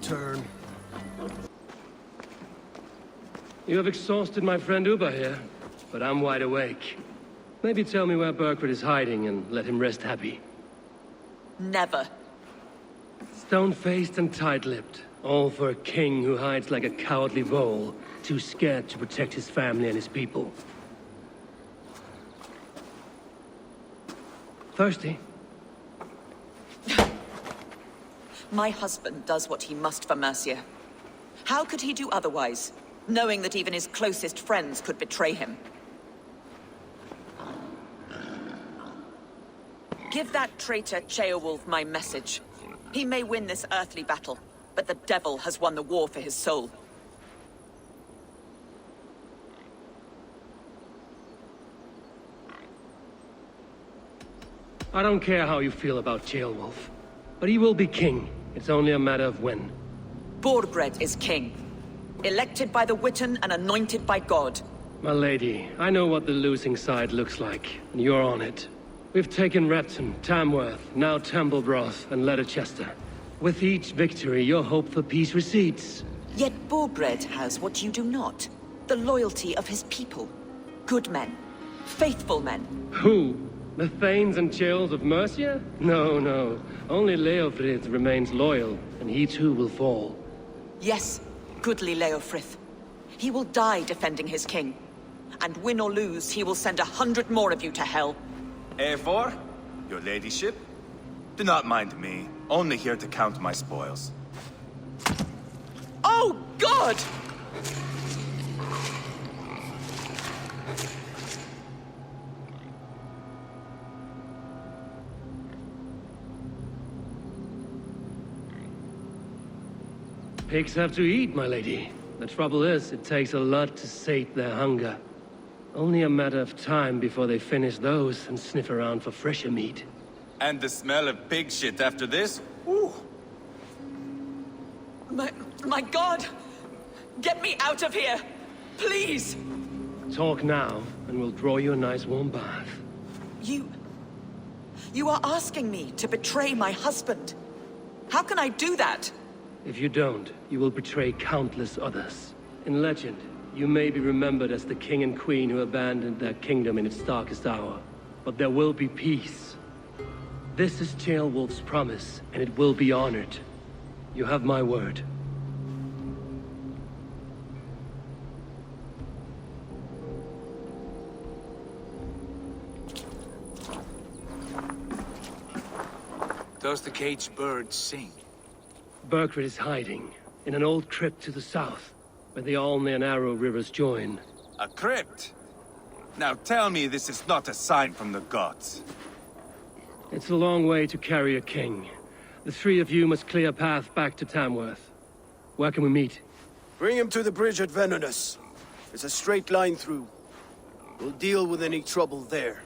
turn. You have exhausted my friend Uber here, but I'm wide awake. Maybe tell me where Burkford is hiding and let him rest happy. Never. Stone-faced and tight-lipped. All for a king who hides like a cowardly vole, too scared to protect his family and his people. Thirsty? My husband does what he must for Mercia. How could he do otherwise, knowing that even his closest friends could betray him? Give that traitor Ceolwulf my message. He may win this earthly battle, but the devil has won the war for his soul. I don't care how you feel about Ceolwulf, but he will be king. It's only a matter of when. Borgred is king. Elected by the Witan and anointed by God. My lady, I know what the losing side looks like, and you're on it. We've taken Repton, Tamworth, now Templebroth, and Leicester. With each victory, your hope for peace recedes. Yet Borgred has what you do not. The loyalty of his people. Good men. Faithful men. Who? The Thanes and Chills of Mercia? No, no. Only Leofrid remains loyal, and he too will fall. Yes, goodly Leofrith. He will die defending his king. And win or lose, he will send 100 more of you to hell. Eivor, your ladyship? Do not mind me. Only here to count my spoils. Oh, God! Pigs have to eat, my lady. The trouble is, it takes a lot to sate their hunger. Only a matter of time before they finish those and sniff around for fresher meat. And the smell of pig shit after this? Ooh. My God! Get me out of here! Please! Talk now, and we'll draw you a nice warm bath. You are asking me to betray my husband. How can I do that? If you don't, you will betray countless others. In legend, you may be remembered as the king and queen who abandoned their kingdom in its darkest hour. But there will be peace. This is Ceolwulf's promise, and it will be honored. You have my word. Does the caged bird sing? Burkford is hiding in an old crypt to the south, where the Alne and Arrow rivers join. A crypt? Now tell me this is not a sign from the gods. It's a long way to carry a king. The three of you must clear a path back to Tamworth. Where can we meet? Bring him to the bridge at Venonus. It's a straight line through. We'll deal with any trouble there.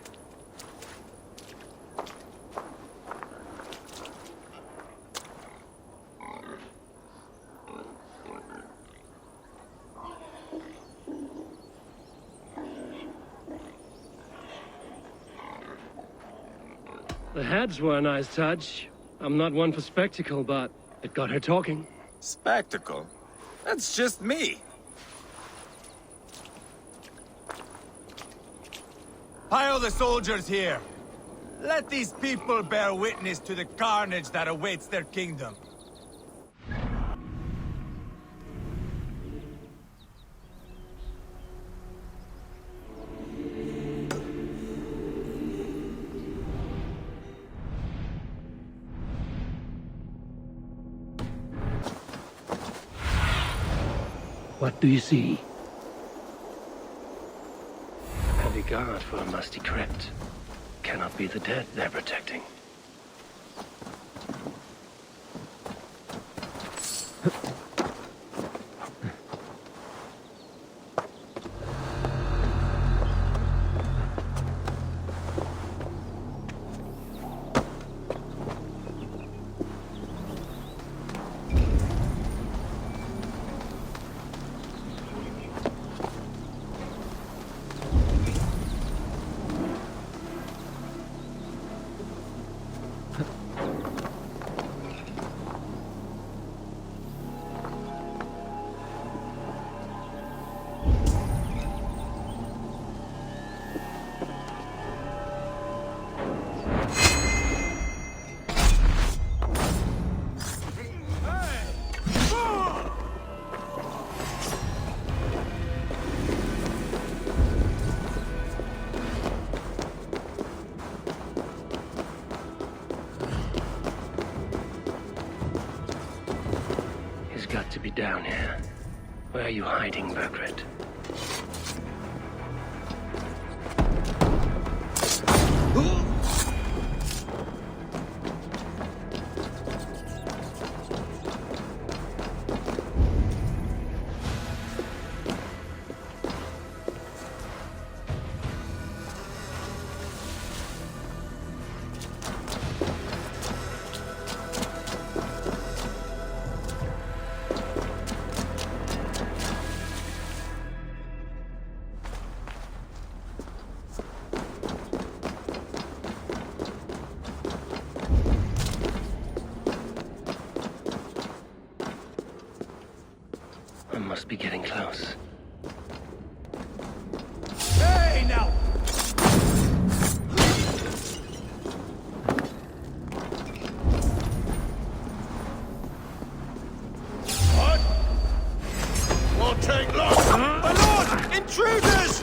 The heads were a nice touch. I'm not one for spectacle, but it got her talking. Spectacle? That's just me. Pile the soldiers here. Let these people bear witness to the carnage that awaits their kingdom. What do you see? Heavy guard for a musty crypt. Cannot be the dead they're protecting. down here. Where are you hiding, Bergred? Must be getting close. Hey, now! What? Won't take long! My lord! Intruders!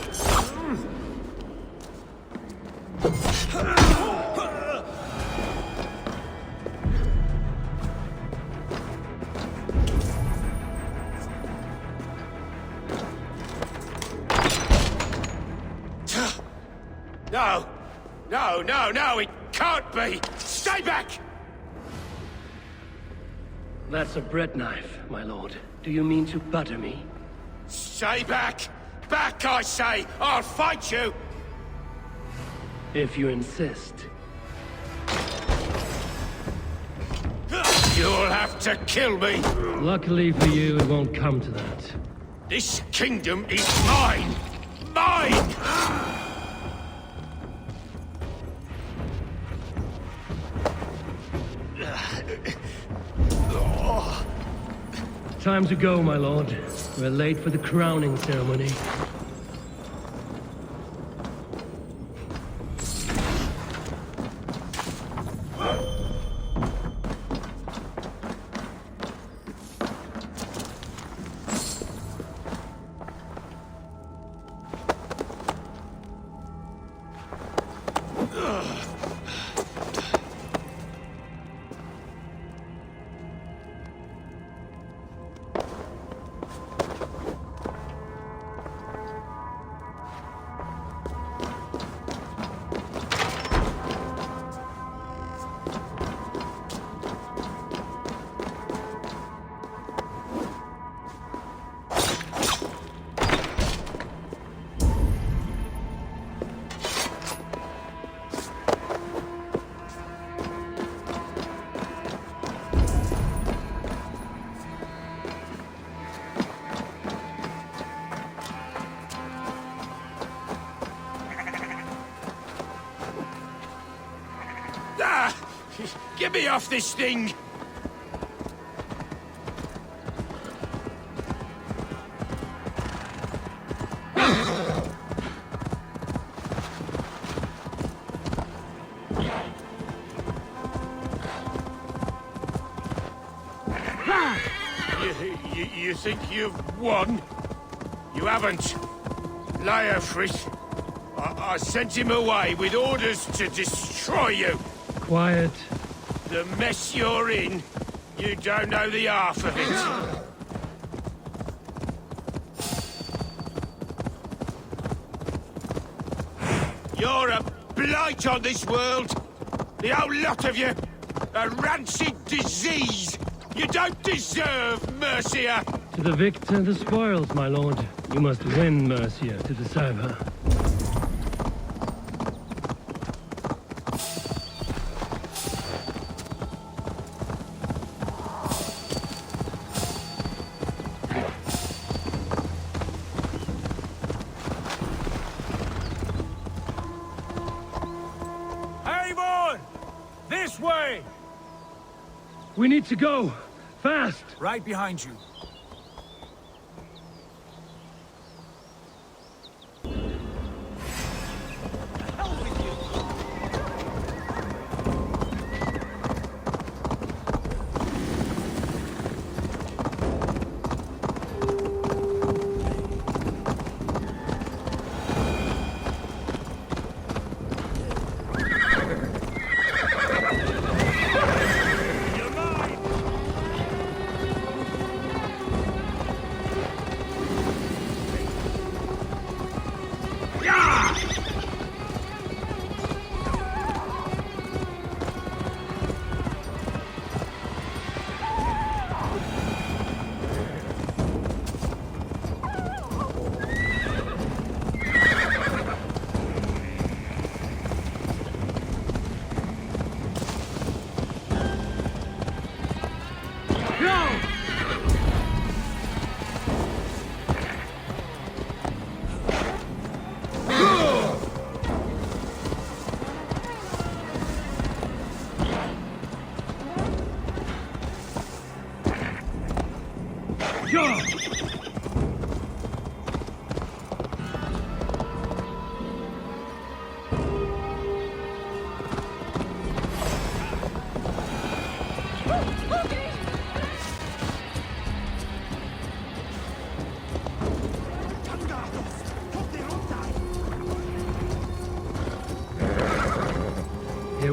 No! No, no, no! It can't be! Stay back! That's a bread knife, my lord. Do you mean to butter me? Stay back! Back, I say! I'll fight you! If you insist. You'll have to kill me! Luckily for you, it won't come to that. This kingdom is mine! Mine! Time to go, my lord. We're late for the crowning ceremony. Get me off this thing! You think you've won? You haven't. Liar, Fritz. I sent him away with orders to destroy you. Quiet. The mess you're in, you don't know the half of it. You're a blight on this world. The whole lot of you. A rancid disease. You don't deserve Mercia. To the victor, the spoils, my lord. You must win Mercia to deserve her. We need to go! Fast! Right behind you.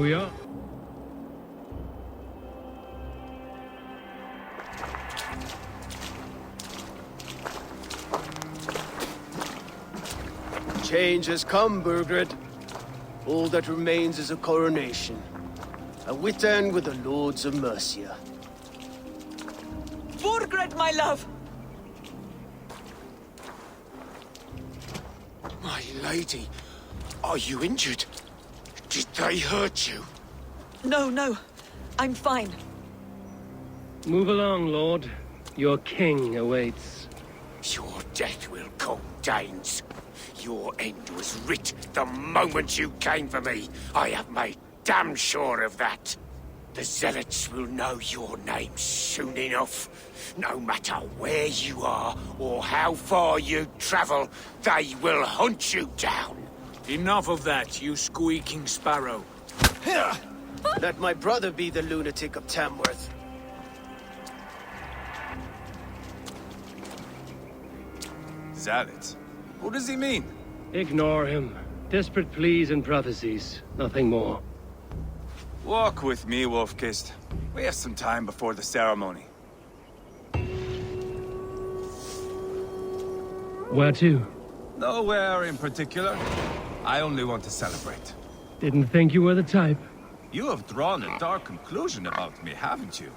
we are. Change has come, Burgred. All that remains is a coronation. A witan with the Lords of Mercia. Burgred, my love! My lady, are you injured? Did they hurt you? No, no. I'm fine. Move along, Lord. Your king awaits. Your death will come, Danes. Your end was writ the moment you came for me. I have made damn sure of that. The zealots will know your name soon enough. No matter where you are or how far you travel, they will hunt you down. Enough of that, you squeaking sparrow. Let my brother be the lunatic of Tamworth. Zealots? What does he mean? Ignore him. Desperate pleas and prophecies. Nothing more. Walk with me, Wolfkist. We have some time before the ceremony. Where to? Nowhere in particular. I only want to celebrate. Didn't think you were the type. You have drawn a dark conclusion about me, haven't you?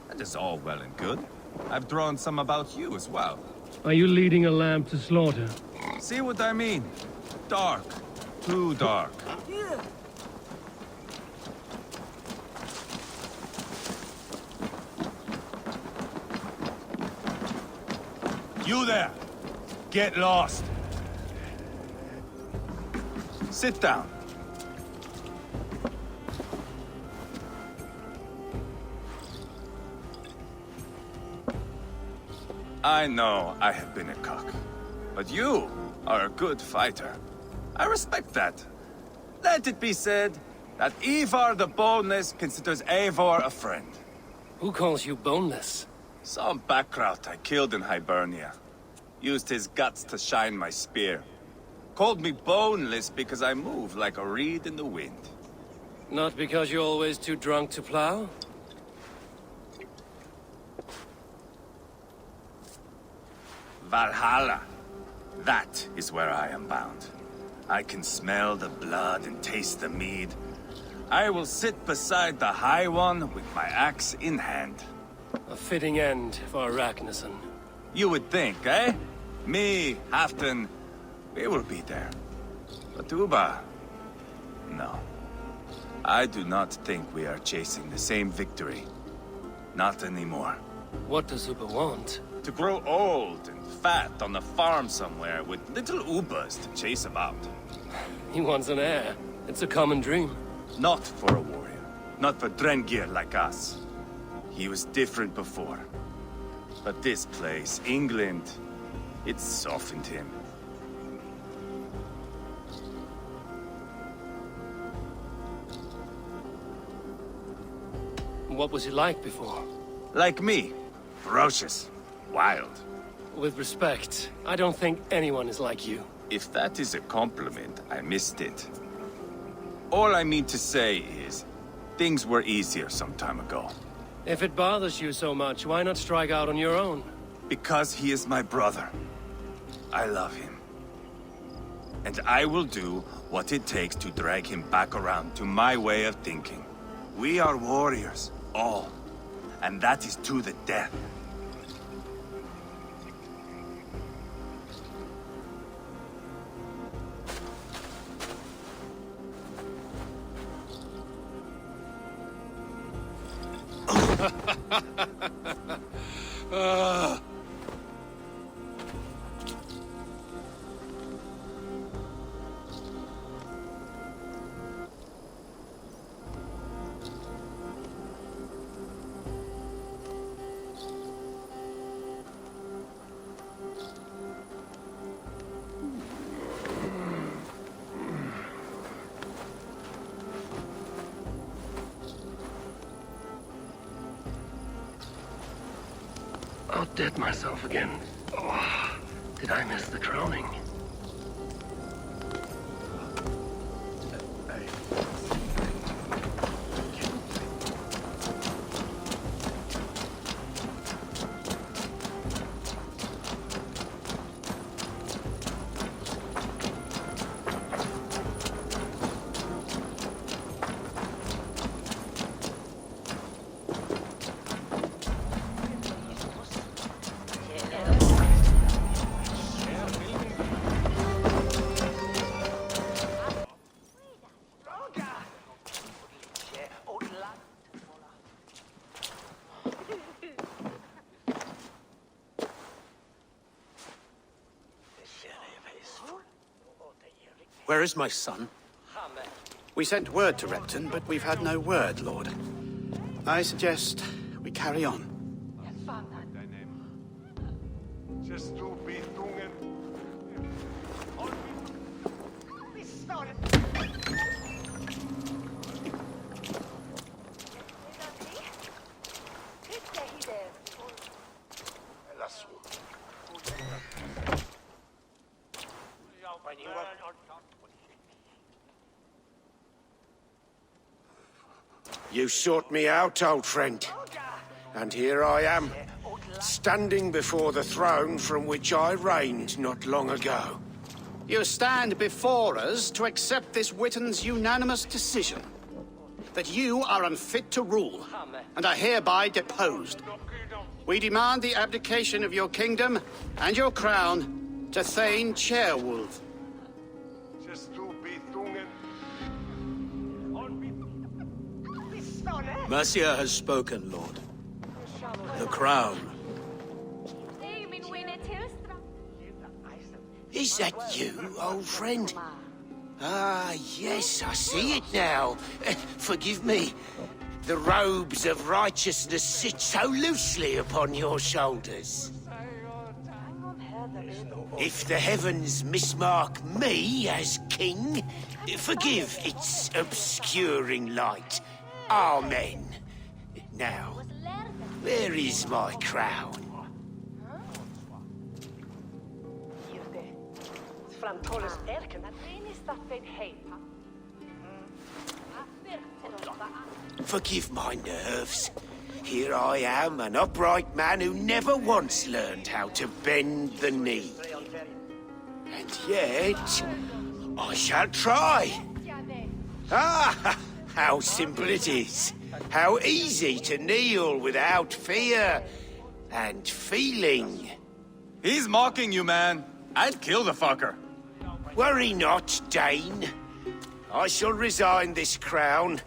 That is all well and good. I've drawn some about you as well. Are you leading a lamb to slaughter? See what I mean? Dark. Too dark. You there! Get lost! Sit down. I know I have been a cock, but you are a good fighter. I respect that. Let it be said that Ivar the Boneless considers Eivor a friend. Who calls you boneless? Some backrout I killed in Hibernia. Used his guts to shine my spear. Called me boneless because I move like a reed in the wind. Not because you're always too drunk to plow? Valhalla. That is where I am bound. I can smell the blood and taste the mead. I will sit beside the High One with my axe in hand. A fitting end for Ragnarsson. You would think, eh? Me, Halfdan, we will be there. But Uba... no. I do not think we are chasing the same victory. Not anymore. What does Uba want? To grow old and fat on a farm somewhere with little Ubas to chase about. He wants an heir. It's a common dream. Not for a warrior. Not for Drengir like us. He was different before. But this place, England, it softened him. What was he like before? Like me. Ferocious. Wild. With respect, I don't think anyone is like you. If that is a compliment, I missed it. All I mean to say is, things were easier some time ago. If it bothers you so much, why not strike out on your own? Because he is my brother. I love him. And I will do what it takes to drag him back around to my way of thinking. We are warriors, all. And that is to the death. Outdid myself again. Oh, did I miss the crowning? Where is my son? We sent word to Repton, but we've had no word, Lord. I suggest we carry on. You sought me out, old friend. And here I am, standing before the throne from which I reigned not long ago. You stand before us to accept this Witten's unanimous decision. That you are unfit to rule, and are hereby deposed. We demand the abdication of your kingdom and your crown to Thane Chairwolf. Mercia has spoken, Lord. The crown. Is that you, old friend? Ah, yes, I see it now. Forgive me. The robes of righteousness sit so loosely upon your shoulders. If the heavens mismark me as king, forgive its obscuring light. Amen. Now, where is my crown? Forgive my nerves. Here I am, an upright man who never once learned how to bend the knee. And yet, I shall try. Ah, how simple it is. How easy to kneel without fear and feeling. He's mocking you, man. I'd kill the fucker. Worry not, Dane. I shall resign this crown,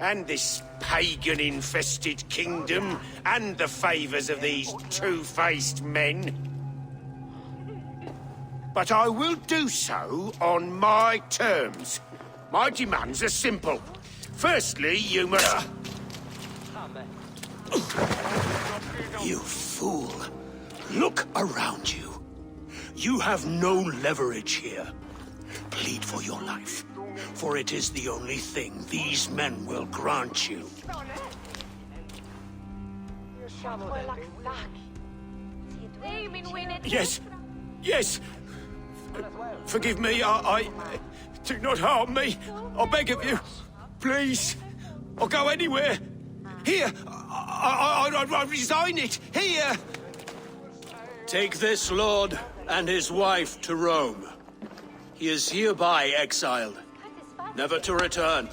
and this pagan-infested kingdom, and the favours of these two-faced men. But I will do so on my terms. My demands are simple. Firstly, you must... You fool. Look around you. You have no leverage here. Plead for your life, for it is the only thing these men will grant you. Yes, yes. Forgive me, I... Do not harm me. I beg of you. Please. I'll go anywhere. Here. I resign it. Here. Take this lord and his wife to Rome. He is hereby exiled, never to return.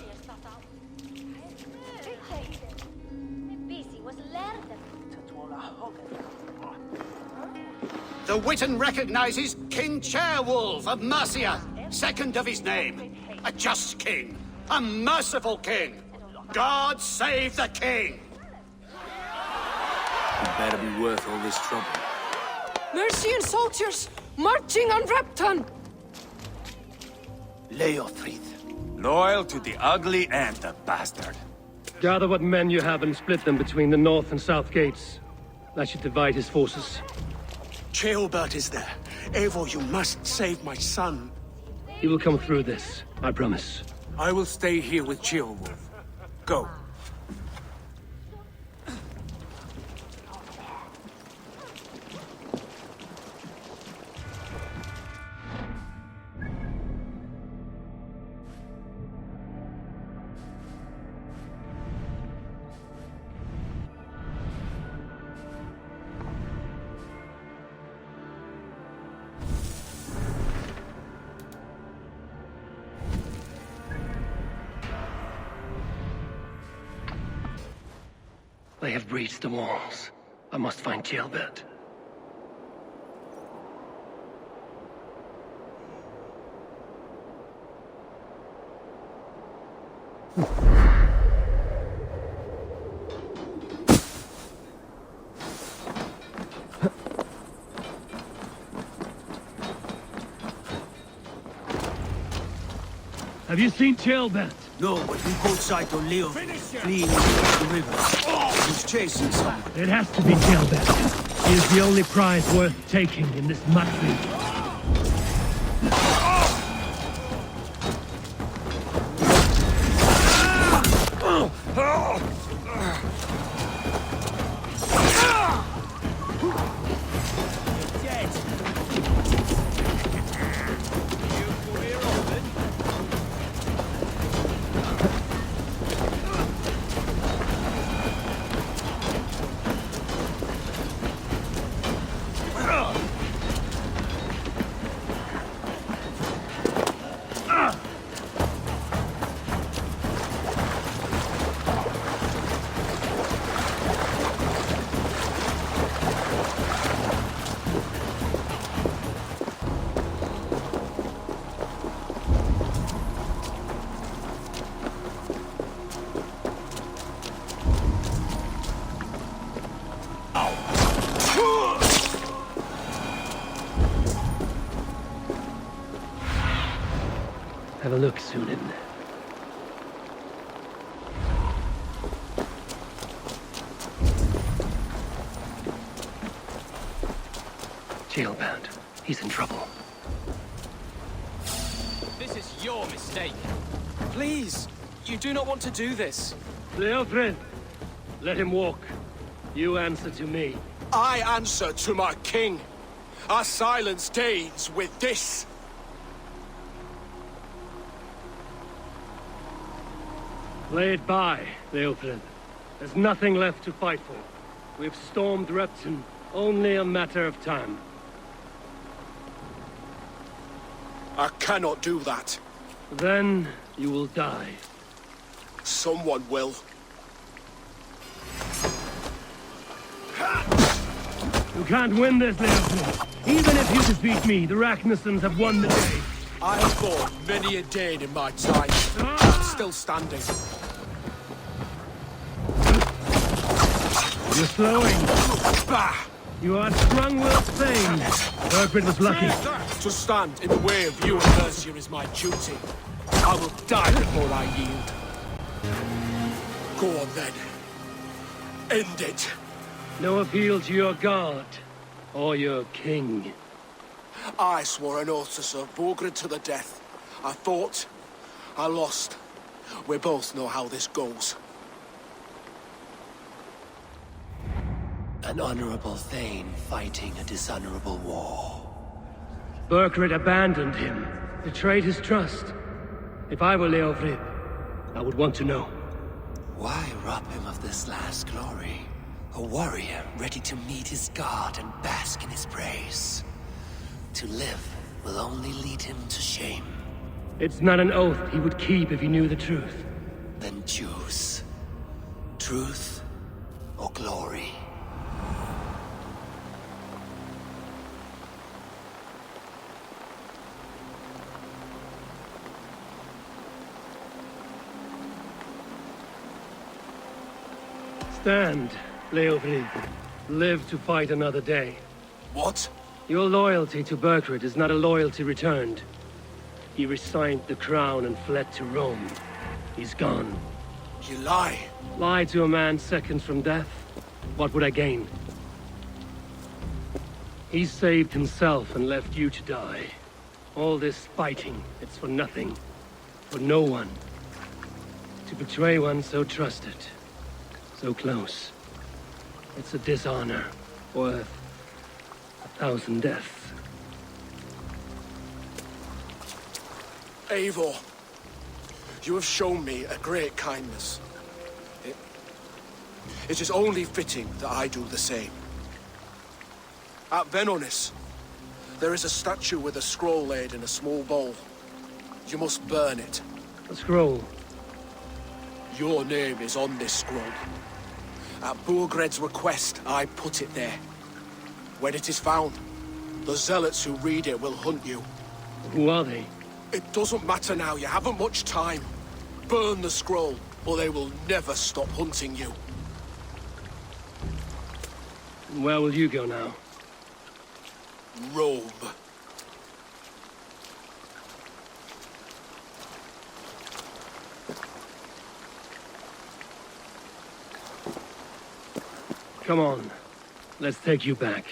The Witten recognizes King Chairwolf of Mercia, second of his name. A just king, a merciful king. God save the king! It better be worth all this trouble. Mercian soldiers marching on Repton! Leothrid. Loyal to the ugly and the bastard. Gather what men you have and split them between the north and south gates. That should divide his forces. Ceolbert is there. Eivor, you must save my son. He will come through this, I promise. I will stay here with Ceolwolf. Go. They have breached the walls. I must find Ceolbert. Have you seen Jailbert? No, but we caught sight of Leo fleeing across the river. He was chasing someone. It has to be Jailbert. He is the only prize worth taking in this muttering. Have a look, Sunan. Jailbound. He's in trouble. This is your mistake. Please, you do not want to do this. Leofred, let him walk. You answer to me. I answer to my king. Our silence deeds with this. Play it by, Leofred. There's nothing left to fight for. We've stormed Repton. Only a matter of time. I cannot do that. Then you will die. Someone will. You can't win this, Leofred. Even if you defeat me, the Ragnarsons have won the day. I have fought many a day in my time. I'm still standing. You're slowing. Bah! You are strong-willed Thane. Burgred was lucky. To stand in the way of you and Mercia is my duty. I will die before I yield. Go on then. End it. No appeal to your god or your king. I swore an oath to serve Burgred to the death. I fought. I lost. We both know how this goes. An honorable Thane fighting a dishonorable war. Burgred abandoned him, betrayed his trust. If I were Leofrid, I would want to know. Why rob him of this last glory? A warrior ready to meet his god and bask in his praise. To live will only lead him to shame. It's not an oath he would keep if he knew the truth. Then choose. Truth or glory. Stand, Leofrid. Live to fight another day. What? Your loyalty to Burgred is not a loyalty returned. He resigned the crown and fled to Rome. He's gone. You lie. Lie to a man seconds from death? What would I gain? He saved himself and left you to die. All this fighting, it's for nothing. For no one. To betray one so trusted. So close. It's a dishonor worth 1,000 deaths. Eivor, you have shown me a great kindness. It is only fitting that I do the same. At Venonis, there is a statue with a scroll laid in a small bowl. You must burn it. A scroll? Your name is on this scroll. At Burgred's request, I put it there. When it is found, the zealots who read it will hunt you. Who are they? It doesn't matter now, you haven't much time. Burn the scroll, or they will never stop hunting you. Where will you go now? Rome. Come on. Let's take you back.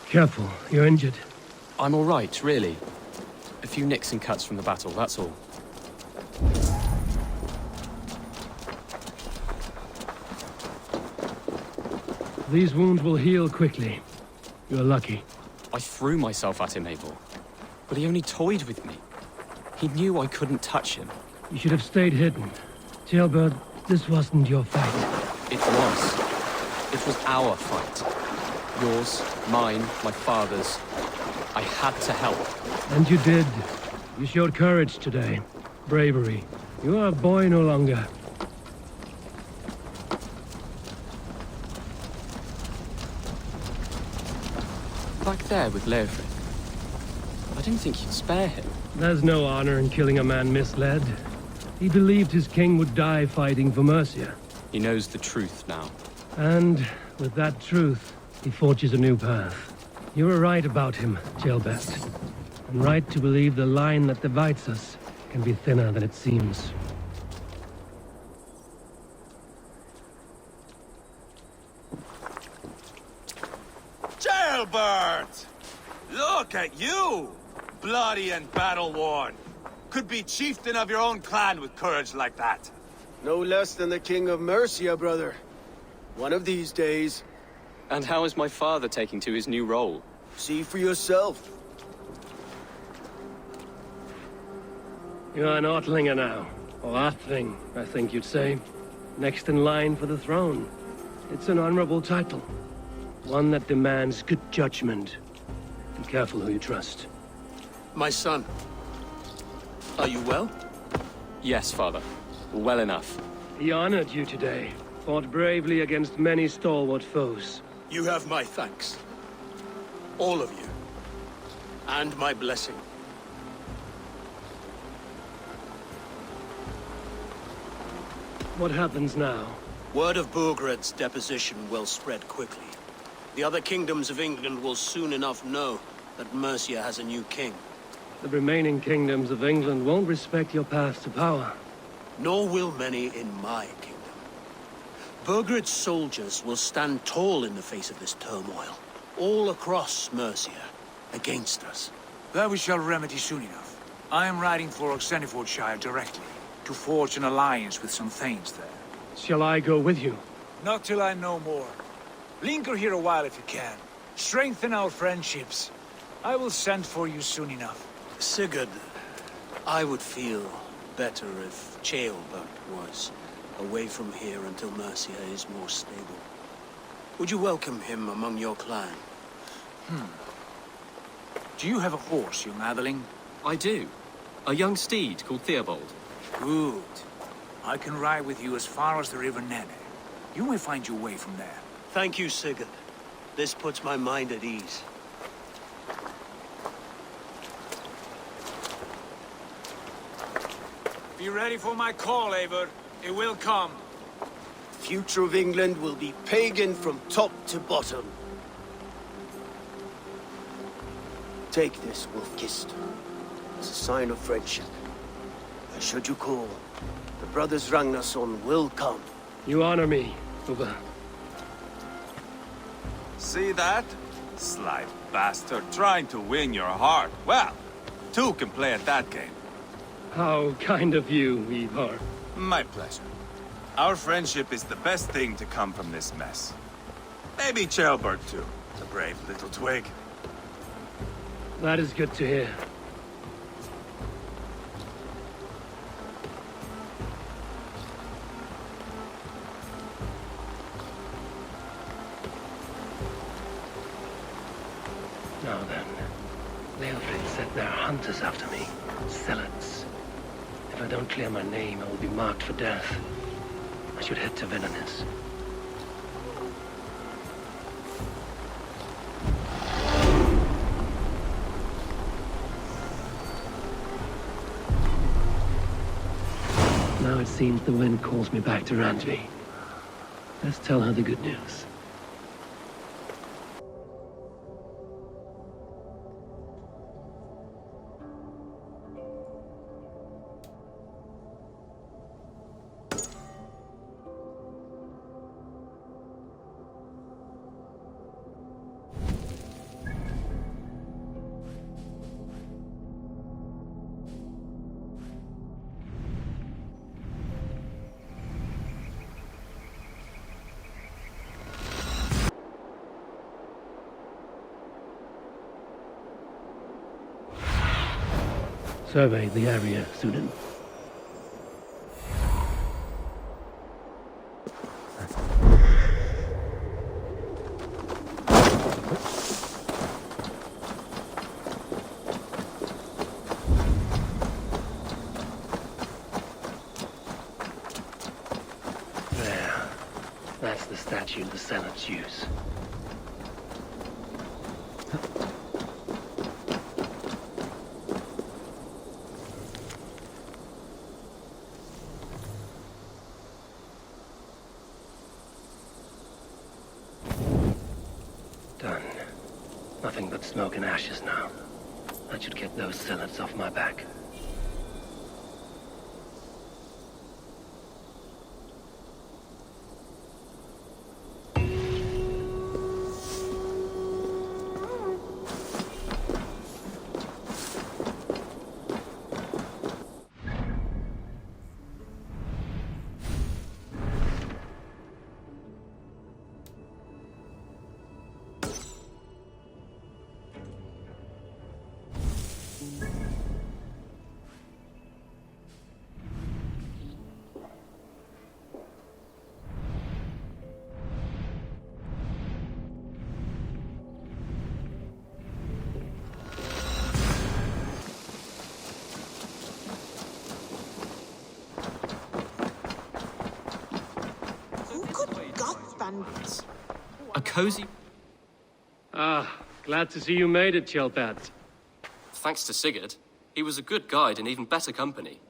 Careful, you're injured. I'm all right, really. A few nicks and cuts from the battle, that's all. These wounds will heal quickly. You're lucky. I threw myself at him, Abel. But he only toyed with me. He knew I couldn't touch him. You should have stayed hidden. Jailbird, this wasn't your fight. It was. It was our fight. Yours, mine, my father's. I had to help. And you did. You showed courage today. Bravery. You are a boy no longer. Back there with Leofric. I didn't think you'd spare him. There's no honor in killing a man misled. He believed his king would die fighting for Mercia. He knows the truth now. And with that truth, he forges a new path. You were right about him, Jailbird. And right to believe the line that divides us can be thinner than it seems. Jailbird! Look at you! Bloody and battle-worn. Could be chieftain of your own clan with courage like that. No less than the king of Mercia, brother. One of these days. And how is my father taking to his new role? See for yourself. You're an Ortlinger now. Or Athling, I think you'd say. Next in line for the throne. It's an honorable title. One that demands good judgment. Be careful who you trust. My son. Are you well? Yes, father. Well enough. He honored you today. Fought bravely against many stalwart foes. You have my thanks. All of you. And my blessing. What happens now? Word of Burgred's deposition will spread quickly. The other kingdoms of England will soon enough know that Mercia has a new king. The remaining kingdoms of England won't respect your path to power. Nor will many in my kingdom. Burgred's soldiers will stand tall in the face of this turmoil. All across Mercia, against us. That we shall remedy soon enough. I am riding for Oxenfordshire directly, to forge an alliance with some thanes there. Shall I go with you? Not till I know more. Linger here a while if you can. Strengthen our friendships. I will send for you soon enough. Sigurd, I would feel better if Ceolbert was away from here until Mercia is more stable. Would you welcome him among your clan? Do you have a horse, young Atheling? I do. A young steed called Theobald. Good. I can ride with you as far as the River Nene. You may find your way from there. Thank you, Sigurd. This puts my mind at ease. Be ready for my call, Eivor. It will come. Future of England will be pagan from top to bottom. Take this, Wolf-Kissed, as a sign of friendship. And should you call, the brothers Ragnarsson will come. You honor me, Uber. See that? Sly bastard trying to win your heart. Well, two can play at that game. How kind of you, Ivar. My pleasure. Our friendship is the best thing to come from this mess. Maybe Ceolbert too, the brave little twig. That is good to hear. Now then, Leofric said there are hunters after me. Zealots. If I don't clear my name, I will be marked for death. I should head to Villainous. Now it seems the wind calls me back to Randvi. Let's tell her the good news. survey the area, student. There. That's the statue the Senates use. Done. Nothing but smoke and ashes now. That should get those zealots off my back. A cozy... Ah, glad to see you made it, Chelpad. Thanks to Sigurd. He was a good guide and even better company.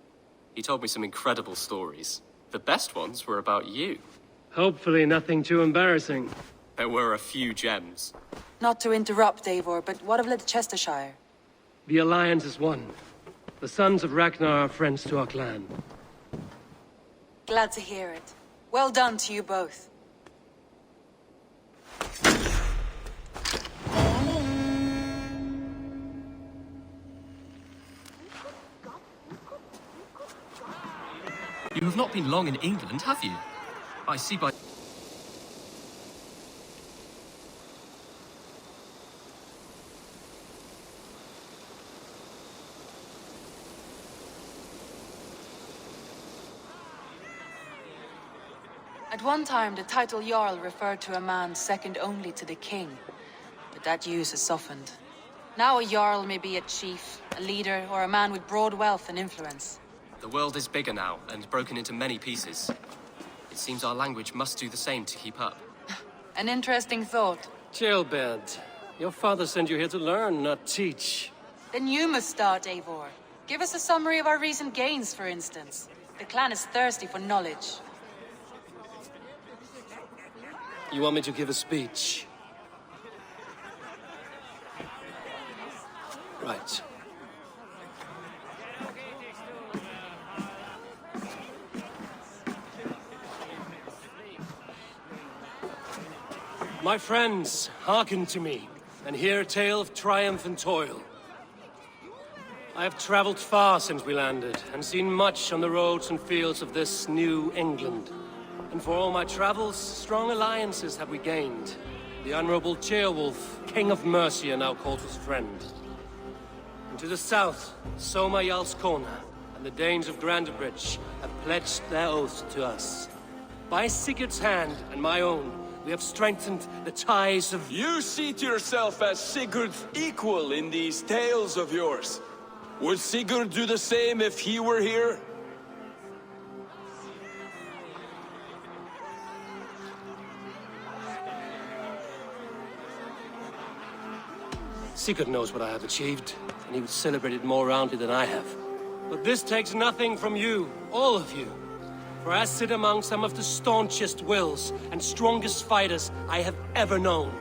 He told me some incredible stories. The best ones were about you. Hopefully nothing too embarrassing. There were a few gems. Not to interrupt, Eivor, but what of Leicestershire? The Alliance is one. The sons of Ragnar are friends to our clan. Glad to hear it. Well done to you both. You have not been long in England, have you? I see by... At one time, the title Jarl referred to a man second only to the king, but that use has softened. Now a Jarl may be a chief, a leader, or a man with broad wealth and influence. The world is bigger now, and broken into many pieces. It seems our language must do the same to keep up. An interesting thought. Chelpad, your father sent you here to learn, not teach. Then you must start, Eivor. Give us a summary of our recent gains, for instance. The clan is thirsty for knowledge. You want me to give a speech? Right. My friends, hearken to me, and hear a tale of triumph and toil. I have traveled far since we landed, and seen much on the roads and fields of this new England. And for all my travels, strong alliances have we gained. The Honorable Ceolwulf, King of Mercia, now calls his friend. And to the south, Soma Jarlskona and the Danes of Grandebridge have pledged their oaths to us. By Sigurd's hand and my own, we have strengthened the ties of... You see to yourself as Sigurd's equal in these tales of yours. Would Sigurd do the same if he were here? Sigurd knows what I have achieved, and he would celebrate it more roundly than I have. But this takes nothing from you, all of you. For I sit among some of the staunchest wills and strongest fighters I have ever known.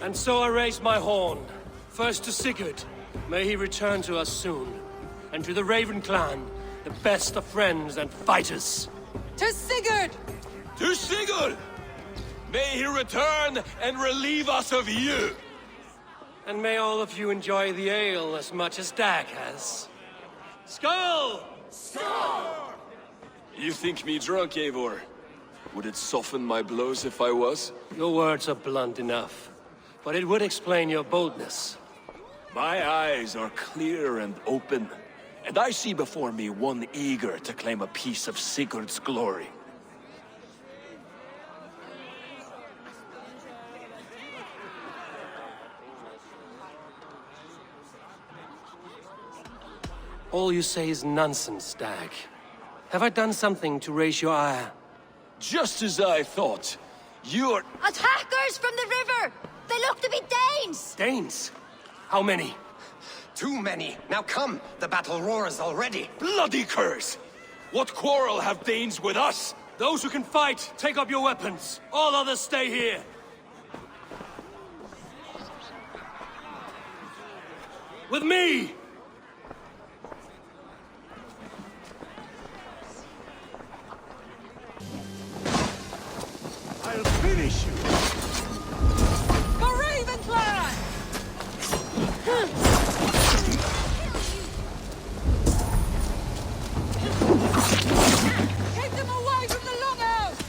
And so I raise my horn, first to Sigurd, may he return to us soon, and to the Raven clan, the best of friends and fighters. To Sigurd! To Sigurd! May he return and relieve us of you! And may all of you enjoy the ale as much as Dag has. Skull! Skull! You think me drunk, Eivor? Would it soften my blows if I was? Your words are blunt enough, but it would explain your boldness. My eyes are clear and open, and I see before me one eager to claim a piece of Sigurd's glory. All you say is nonsense, Stag. Have I done something to raise your ire? Just as I thought. You're... Attackers from the river! They look to be Danes! Danes? How many? Too many. Now come! The battle roars already. Bloody curse! What quarrel have Danes with us? Those who can fight, take up your weapons. All others stay here. With me! I'll finish you! For Ravenclaw! Keep them away from the longhouse!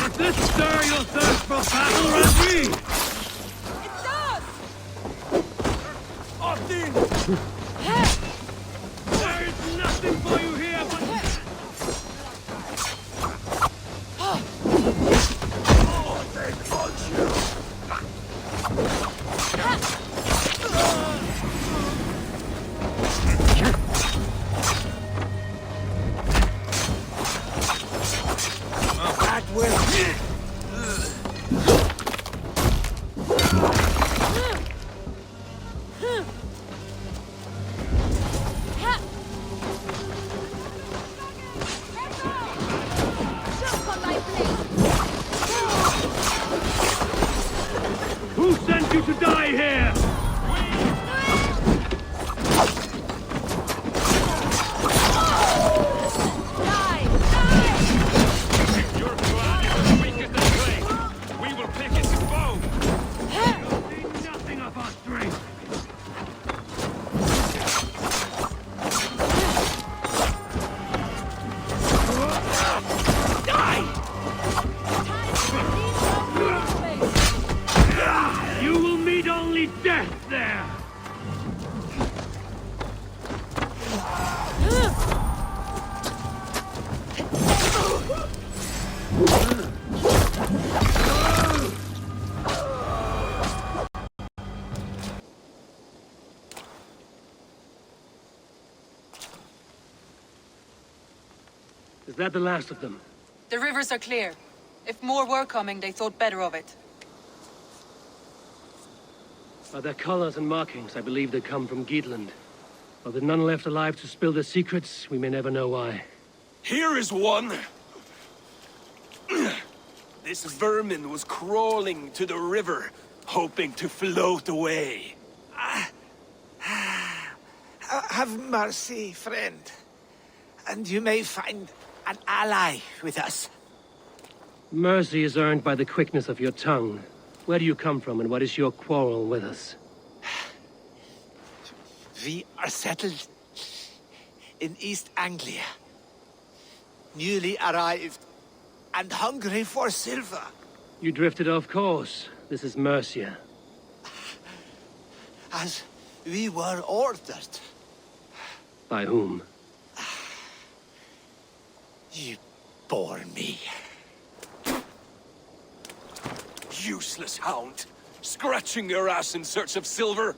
Does this stir your thirst for battle, Randy? It does! Austin! There is nothing for you here but... Oh, they got you! That will... Who sent you to die here? Your plan is as weak as the clay. We will pick its bone. You'll see nothing of our strength. You will meet only death there! Is that the last of them? The rivers are clear. If more were coming, they thought better of it. By their colors and markings, I believe they come from Geatland. But with none left alive to spill their secrets, we may never know why. Here is one. This vermin was crawling to the river, hoping to float away. Have mercy, friend. And you may find an ally with us. Mercy is earned by the quickness of your tongue. Where do you come from, and what is your quarrel with us? We are settled in East Anglia. Newly arrived and hungry for silver. You drifted off course. This is Mercia. As we were ordered. By whom? You bore me. Useless hound. Scratching your ass in search of silver.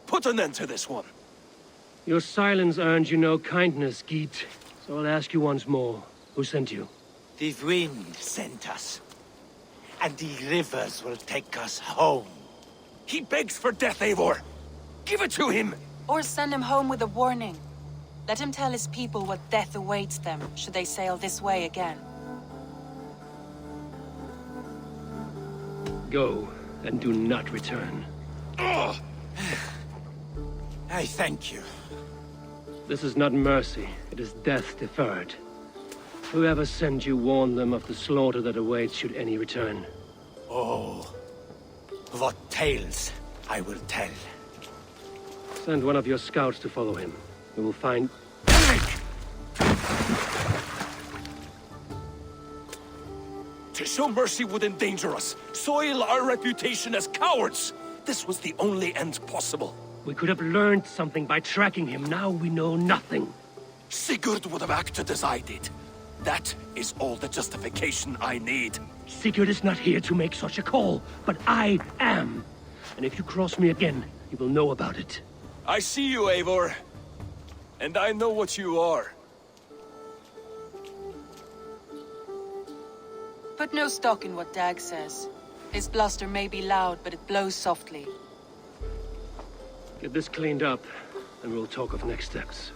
Put an end to this one. Your silence earned you no kindness, Geet. So I'll ask you once more. Who sent you? The wind sent us. And the rivers will take us home. He begs for death, Eivor. Give it to him. Or send him home with a warning. Let him tell his people what death awaits them should they sail this way again. Go, and do not return. I thank you. This is not mercy, it is death deferred. Whoever sent you warned them of the slaughter that awaits should any return. Oh, what tales I will tell. Send one of your scouts to follow him. We will find... To show mercy would endanger us, soil our reputation as cowards. This was the only end possible. We could have learned something by tracking him. Now we know nothing. Sigurd would have acted as I did. That is all the justification I need. Sigurd is not here to make such a call, but I am. And if you cross me again, you will know about it. I see you, Eivor. And I know what you are. Put no stock in what Dag says. His bluster may be loud, but it blows softly. Get this cleaned up, and we'll talk of next steps.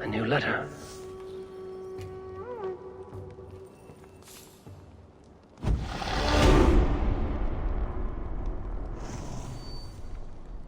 A new letter.